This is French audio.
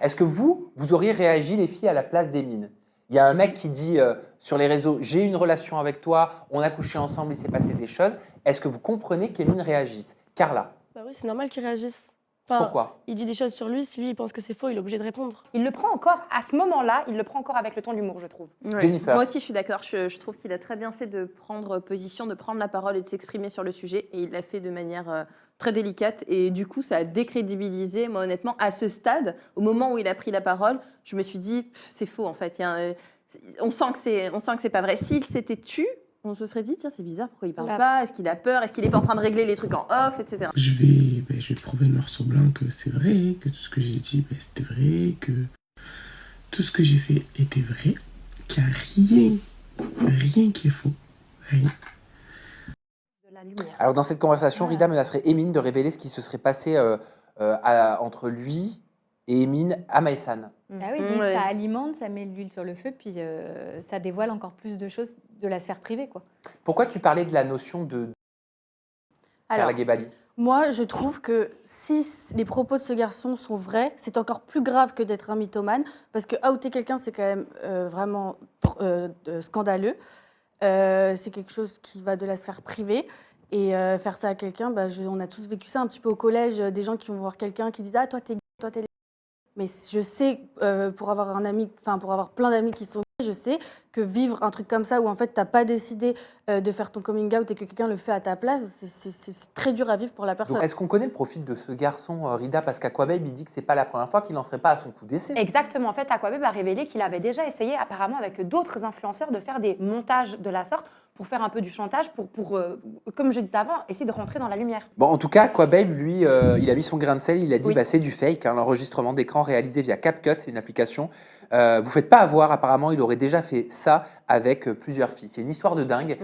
Est-ce que vous auriez réagi, les filles, à la place d'Emin? Il y a un mec qui dit sur les réseaux, j'ai une relation avec toi, on a couché ensemble, il s'est passé des choses. Est-ce que vous comprenez qu'Emin réagisse? Carla? Bah oui, c'est normal qu'il réagisse. Enfin, Pourquoi? il dit des choses sur lui, si lui il pense que c'est faux, il est obligé de répondre. Il le prend encore, à ce moment-là, il le prend encore avec le ton de l'humour, je trouve. Ouais. Jennifer. Moi aussi, je suis d'accord. Je trouve qu'il a très bien fait de prendre position, de prendre la parole et de s'exprimer sur le sujet. Et il l'a fait de manière très délicate. Et du coup, ça a décrédibilisé. Moi, honnêtement, à ce stade, au moment où il a pris la parole, je me suis dit, c'est faux en fait. On sent que c'est pas vrai. S'il s'était tu, on se serait dit, tiens, c'est bizarre, pourquoi il parle pas? Est-ce qu'il a peur? Est-ce qu'il est pas en train de régler les trucs en off, etc. Je vais prouver noir sur blanc que c'est vrai, que tout ce que j'ai dit, c'était vrai, que tout ce que j'ai fait était vrai, qu'il n'y a rien qui est faux. Rien. De la lumière. Alors, dans cette conversation, Rida menacerait Emin de révéler ce qui se serait passé entre lui et Emin à Maïsan. Ah oui, donc Ouais. ça alimente, ça met de l'huile sur le feu, puis ça dévoile encore plus de choses de la sphère privée, quoi. Pourquoi tu parlais de la notion de Alors, Carla Gebali? moi, je trouve que si les propos de ce garçon sont vrais, c'est encore plus grave que d'être un mythomane, parce que outer quelqu'un, c'est quand même vraiment scandaleux. C'est quelque chose qui va de la sphère privée. Et faire ça à quelqu'un, on a tous vécu ça un petit peu au collège, des gens qui vont voir quelqu'un qui disent « Ah, toi, t'es gay, toi, t'es... » Mais je sais, pour avoir plein d'amis qui sont gays, je sais que vivre un truc comme ça où en fait t'as pas décidé de faire ton coming out et que quelqu'un le fait à ta place, c'est très dur à vivre pour la personne. Donc, est-ce qu'on connaît le profil de ce garçon, Rida? Parce qu'Aquababe, il dit que c'est pas la première fois qu'il n'en serait pas à son coup d'essai. Exactement. En fait, Aquababe a révélé qu'il avait déjà essayé, apparemment avec d'autres influenceurs, de faire des montages de la sorte pour faire un peu du chantage, pour comme je disais avant, essayer de rentrer dans la lumière. Bon, en tout cas, Aquababe, lui, il a mis son grain de sel. Il a dit, Oui. c'est du fake, hein, l'enregistrement d'écran réalisé via CapCut, c'est une application. Vous faites pas avoir, apparemment, il aurait déjà fait ça avec plusieurs filles. C'est une histoire de dingue.